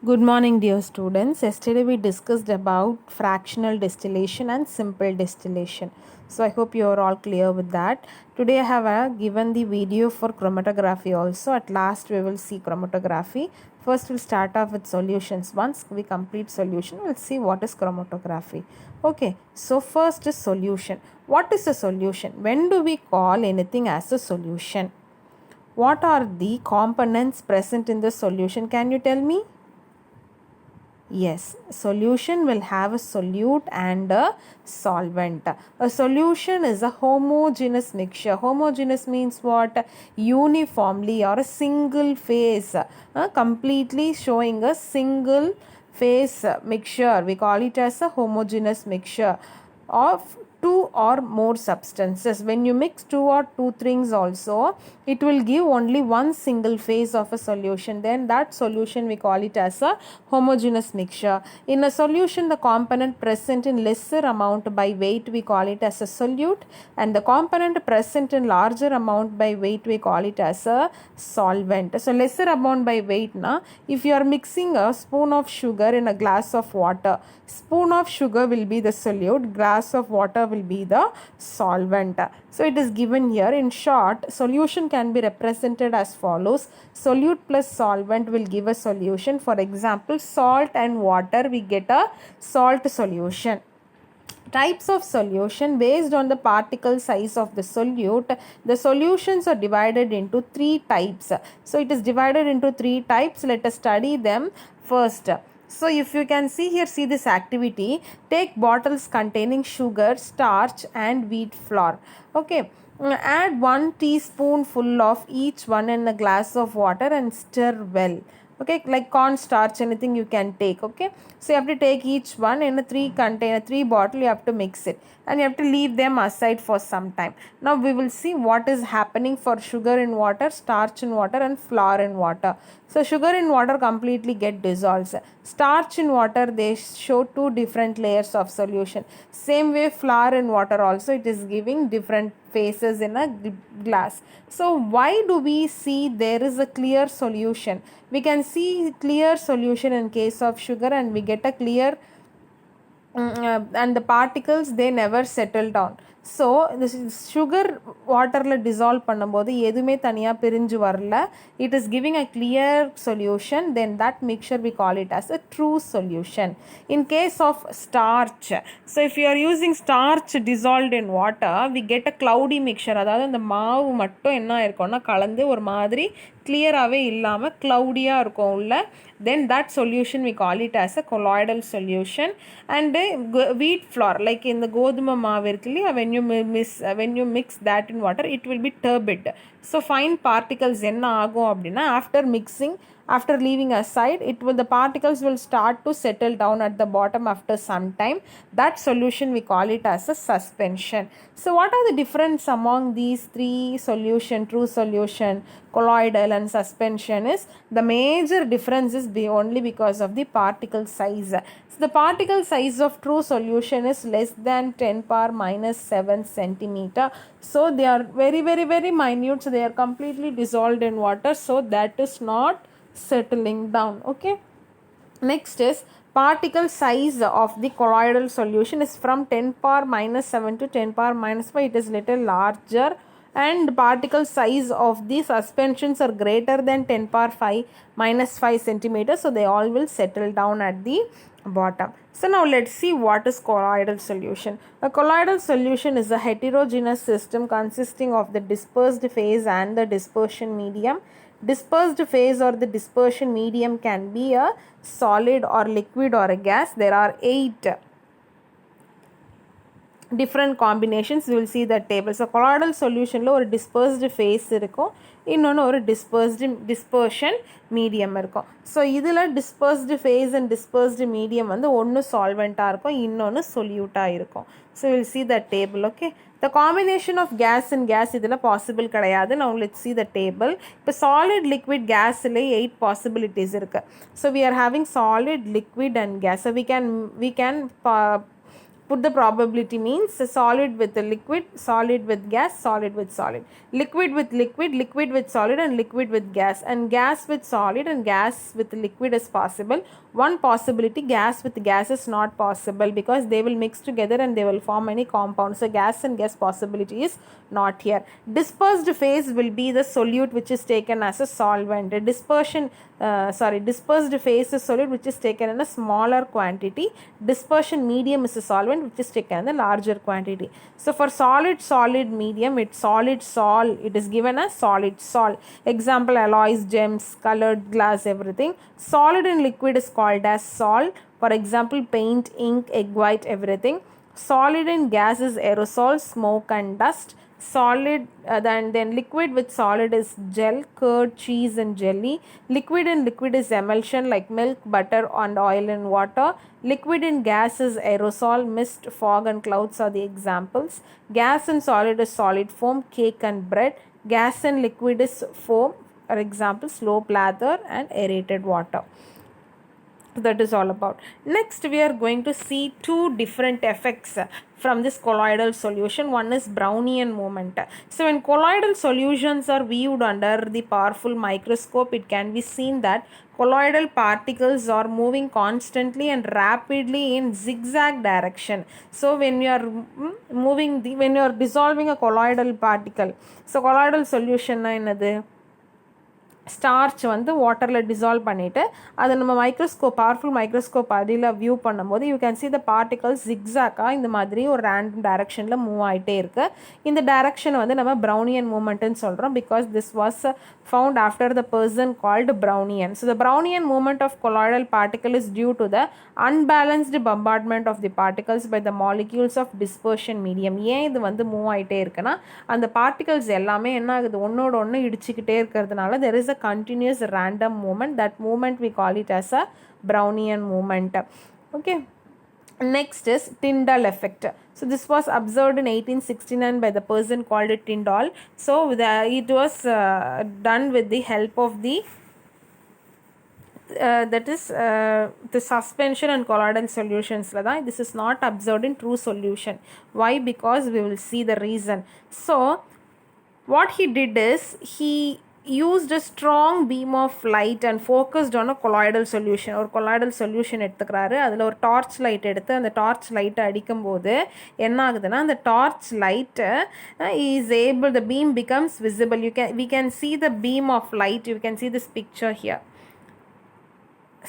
Good morning, dear students. Yesterday we discussed about fractional distillation and simple distillation. So I hope you are all clear with that. Today I have given the video for chromatography also. At last we will see chromatography. First we'll start off with solutions. Once we complete solution, we'll see what is chromatography. Okay, so first is solution. What is a solution? When do we call anything as a solution? What are the components present in the solution? Can you tell me? Yes, solution will have a solute and a solvent. A solution is a homogeneous mixture. Homogeneous means what? Uniformly or a single phase, completely showing a single phase mixture. We call it as a homogeneous mixture of two or more substances. When you mix two or two things also, it will give only one single phase of a solution. Then that solution we call it as a homogeneous mixture. In a solution, the component present in lesser amount by weight we call it as a solute, and the component present in larger amount by weight we call it as a solvent. So lesser amount by weight na, if you are mixing a spoon of sugar in a glass of water, spoon of sugar will be the solute, glass of water will be the solvent. So it is given here. In short, solution can be represented as follows. Solute plus solvent will give a solution. For example, salt and water, we get a salt solution. Types of solution based on the particle size of the solute. The solutions are divided into three types. So it is divided into three types. Let us study them first. So if you can see here, see this activity. Take bottles containing sugar, starch and wheat flour. Okay. Add 1 teaspoonful of each one in a glass of water and stir well. Okay, like cornstarch, anything you can take. Okay, so you have to take each one in a three bottle. You have to mix it and you have to leave them aside for some time. Now we will see what is happening for sugar in water, starch in water and flour in water. So sugar in water completely get dissolved. Starch in water, they show two different layers of solution. Same way flour in water also, it is giving different phases in a glass. So why do we see there is a clear solution? We can see clear solution in case of sugar, and we get a clear and the particles they never settle down. So this is sugar waterல dissolve பண்ணும்போது எதுவுமே தனியா பிரிஞ்சு வரல. It is giving a clear solution. Then that mixture we call it as a true solution. In case of starch, so if you are using starch dissolved in water, we get a cloudy mixture. அதாவது அந்த மாவு மட்டும் என்ன இருக்கும்னா கலந்து ஒரு மாதிரி கிளியராகவே இல்லாமல் க்ளவுடியாக இருக்கும் உள்ள. Then that solution we call it as a colloidal solution. And wheat flour, like in the goduma maavu irukku illaya, when you mix that in water, it will be turbid. So fine particles enna agum appadina, after mixing, after leaving aside, the particles will start to settle down at the bottom after some time. That solution we call it as a suspension. So what are the difference among these three solution, true solution, colloidal and suspension? Is the major difference is only because of the particle size. So the particle size of true solution is less than 10 power minus 7 centimeter. So they are very very very minute. So they are completely dissolved in water. So that is not settling down. Okay, next is particle size of the colloidal solution is from 10 power minus 7 to 10 power minus 5. It is little larger. And particle size of the suspensions are greater than 10 power 5 minus 5 centimeters. So they all will settle down at the bottom. So now let's see what is colloidal solution. A colloidal solution is a heterogeneous system consisting of the dispersed phase and the dispersion medium. Dispersed phase or the dispersion medium can be a solid or liquid or a gas. There are 8 different combinations. We will see the table. So colloidal solution lo or dispersed phase இருக்கும், இன்னொன்று ஒரு dispersion medium இருக்கும். So இதில் dispersed phase and dispersed medium வந்து ஒன்று சால்வெண்ட்டாக இருக்கும், இன்னொன்று சொல்யூட்டாக இருக்கும். So will see the table. Okay, the combination of gas and gas இதில் பாசிபிள் கிடையாது. Now let's see the table. இப்போ solid liquid gasல 8 possibilities இருக்குது. So we are having solid liquid and gas. So we can put the probability means solid with the liquid, solid with gas, solid with solid, liquid with liquid, liquid with solid, and liquid with gas, and gas with solid and gas with liquid is possible. One possibility, gas with gas is not possible because they will mix together and they will form any compound. So gas and gas possibility is not here. Dispersed phase will be the solute which is taken as a solvent. Dispersed phase is solute which is taken in a smaller quantity. Dispersion medium is a solvent which is taken in a larger quantity. So for solid medium, it's solid sol, it is given as solid sol. Example, alloys, gems, colored glass, everything. Solid and liquid is called as sol. For example, paint, ink, egg white, everything. Solid and gas is aerosol, smoke and dust. Solid then liquid with solid is gel, curd, cheese and jelly. Liquid and liquid is emulsion like milk, butter and oil and water. Liquid and gas is aerosol, mist, fog and clouds are the examples. Gas and solid is solid foam, cake and bread. Gas and liquid is foam, for example slope lather and aerated water. That is all about. Next we are going to see two different effects from this colloidal solution. One is Brownian moment. So when colloidal solutions are viewed under the powerful microscope, it can be seen that colloidal particles are moving constantly and rapidly in zigzag direction. So when you are when you are dissolving a colloidal particle, so colloidal solution என்னது, starch வந்து வாட்டரில் dissolve பண்ணிவிட்டு அதை நம்ம powerful microscope அதில் view பண்ணும்போது you can see the particles ஜிக்ஸாக்காக இந்த மாதிரி ஒரு ரேண்டம் டைரக்ஷனில் மூவ் ஆகிட்டே இருக்குது. இந்த டைரக்ஷனை வந்து நம்ம ப்ரௌனியன் மூமெண்ட்டுன்னு சொல்கிறோம் because this was found after the person called Brownian. So the Brownian movement of colloidal particle is due to the unbalanced bombardment of the particles by the molecules of dispersion medium. ஏன் இது வந்து move ஆகிட்டே இருக்குன்னா அந்த particles எல்லாமே என்ன ஆகுது, ஒன்னோட ஒன்று இடிச்சுக்கிட்டே இருக்கிறதுனால there is a continuous random movement. That movement we call it as a Brownian movement. Okay. Next is Tyndall effect. So this was observed in 1869 by the person called Tyndall. So it was done with the help of the the suspension and colloidal solutions. This is not observed in true solution. Why? Because we will see the reason. So what he did is he used a strong beam of light and focused on a colloidal solution. ஒரு colloidal solution எடுத்துக்கிறாரு, அதில் ஒரு torch light எடுத்து அந்த torch லைட்டை அடிக்கும்போது என்ன ஆகுதுன்னா அந்த torch light is able, the beam becomes visible. We can see the beam of light. You can see this picture here.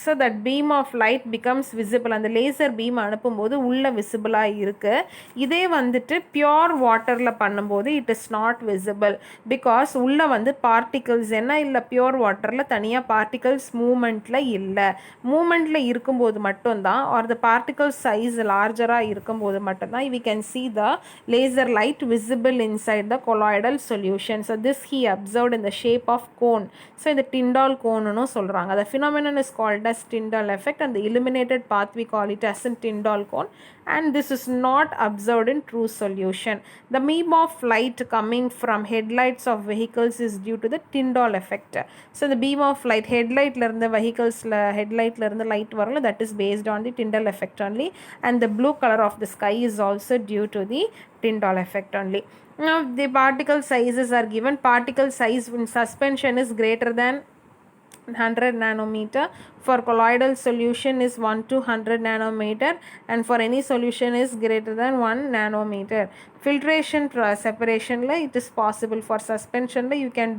So that beam of light becomes visible. அந்த laser beam அனுப்பும்போது உள்ள விசிபிளாக இருக்குது. இதே வந்துட்டு பியோர் வாட்டரில் பண்ணும்போது it is not visible because உள்ளே வந்து பார்ட்டிகல்ஸ் என்ன இல்லை, பியோர் வாட்டரில் தனியாக பார்ட்டிகல்ஸ் மூமெண்ட்டில் இல்லை. மூமெண்ட்டில் இருக்கும்போது மட்டும்தான் ஆர் த பார்ட்டிகல் சைஸ் லார்ஜராக இருக்கும்போது மட்டும்தான் we can see the laser light visible inside the colloidal solution. So this he observed in the shape of cone. So இந்த Tyndall cone சொல்கிறாங்க. The phenomenon is called as Tyndall effect and the illuminated path we call it as a Tyndall cone, and this is not observed in true solution. The beam of light coming from headlights of vehicles is due to the Tyndall effect. So the beam of light headlight la irundha vehicles la headlight la irundha light varala, that is based on the Tyndall effect only, and the blue color of the sky is also due to the Tyndall effect only. Now the particle sizes are given. Particle size in suspension is greater than 100 nanometer. For colloidal solution is 1 to 100 nanometer, and for any solution is greater than 1 nanometer. Filtration separation la it is possible. For suspension la you can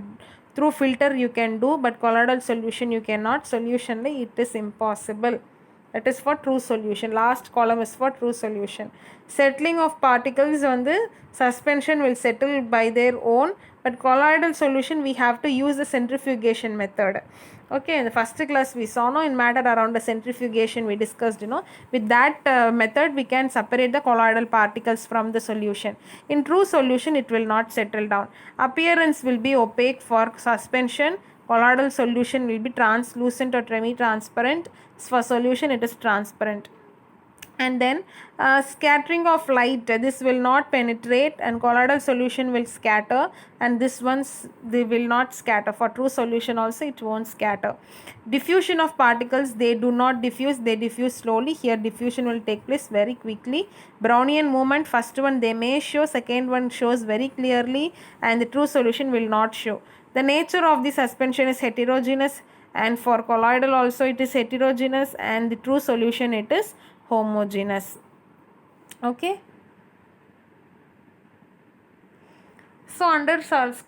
through filter you can do, but colloidal solution you cannot. Solution la it is impossible. That is for true solution. Last column is for true solution. Settling of particles on the suspension will settle by their own, but colloidal solution we have to use the centrifugation method. Okay, in the first class we saw in matter around the centrifugation we discussed, with that method we can separate the colloidal particles from the solution. In true solution it will not settle down. Appearance will be opaque for suspension. Colloidal solution will be translucent or semi-transparent. For solution it is transparent. and then scattering of light, this will not penetrate and colloidal solution will scatter, and this ones they will not scatter. For true solution also it won't scatter. Diffusion of particles, they do not diffuse, they diffuse slowly. Here diffusion will take place very quickly. Brownian movement, first one they may show, second one shows very clearly, and the true solution will not show. The nature of the suspension is heterogeneous, and for colloidal also it is heterogeneous, and the true solution it is homogeneous. Okay, so under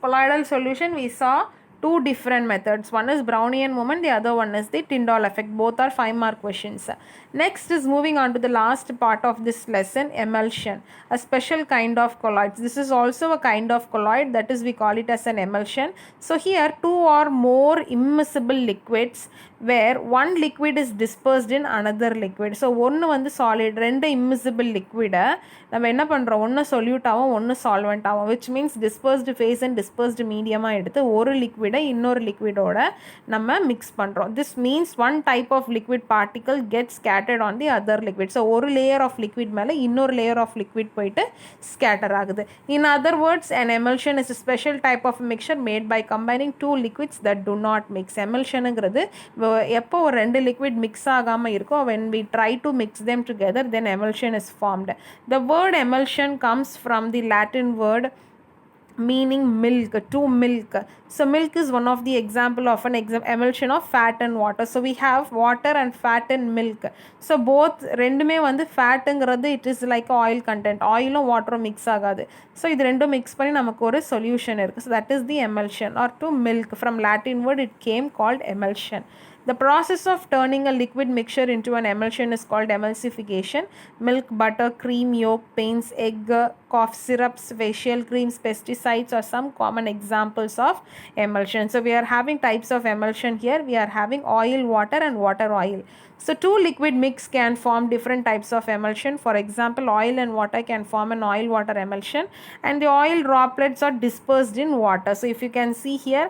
colloidal solution we saw two different methods. One is Brownian movement, the other one is the Tyndall effect. Both are 5-mark questions. Next is moving on to the last part of this lesson, emulsion, a special kind of colloids. This is also a kind of colloid, that is we call it as an emulsion. So here two or more immiscible liquids where one liquid is dispersed in another liquid. So ஒன்று வந்து solid, ரெண்டு immiscible liquid நம்ம என்ன பண்ணுறோம், ஒன்று solute ஆகும் ஒன்று solvent ஆகும், which means dispersed phase and dispersed medium எடுத்து ஒரு liquid இன்னொரு liquidோட நம்ம mix பண்ணுறோம். This means one type of liquid particle gets scattered on the other liquid. So ஒரு layer of liquid மேலே இன்னொரு layer of liquid போயிட்டு scatter ஆகுது. In other words, an emulsion is a special type of mixture made by combining two liquids that do not mix. Emulsionங்கிறது எப்போ ஒரு ரெண்டு liquid mix ஆகாமல் இருக்கும், when we try to mix them together, then emulsion is formed. The word emulsion comes from the Latin word meaning milk, to milk. So milk is one of the example of an emulsion of fat and water. So we have water and fat and milk. So both ரெண்டுமே வந்து ஃபேட்டுங்கிறது it is like oil content, ஆயிலும் வாட்டரும் mix ஆகாது. So இது ரெண்டும் mix பண்ணி நமக்கு ஒரு solution இருக்குது. So that is the emulsion, or to milk. From Latin word it came called emulsion. The process of turning a liquid mixture into an emulsion is called emulsification. Milk, butter, cream, yolk, paints, egg, cough syrups, facial creams, pesticides are some common examples of emulsion. So we are having types of emulsion here. We are having oil, water and water oil. So two liquid mix can form different types of emulsion. For example, oil and water can form an oil water emulsion, and the oil droplets are dispersed in water. So if you can see here,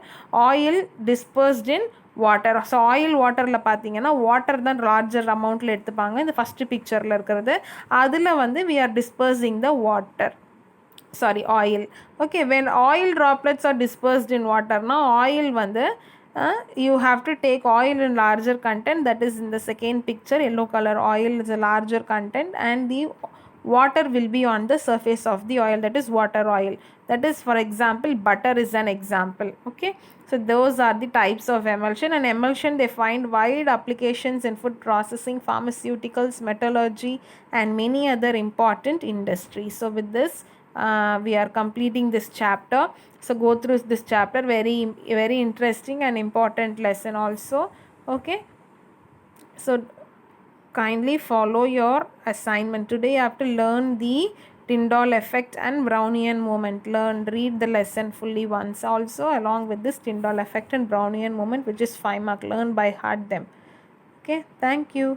oil dispersed in water. So oil வாட்டரில் பார்த்தீங்கன்னா water தான் larger அமௌண்ட்டில் எடுத்துப்பாங்க. இந்த first பிக்சரில் இருக்கிறது அதில் வந்து we are dispersing the water, sorry oil. Okay, when oil droplets are dispersed in water, now oil வந்து you have to take oil in larger content, that is in the second picture, yellow color oil is a larger content, and the water will be on the surface of the oil, that is water oil. That is, for example, butter is an example. Okay, so those are the types of emulsion. And emulsion, they find wide applications in food processing, pharmaceuticals, metallurgy and many other important industries. So with this we are completing this chapter. So go through this chapter, very interesting and important lesson also. Okay, so kindly follow your assignment. Today you have to learn the Tyndall effect and Brownian movement. Read the lesson fully once also, along with this Tyndall effect and Brownian movement, which is 5 mark. Learn by heart them. Okay, thank you.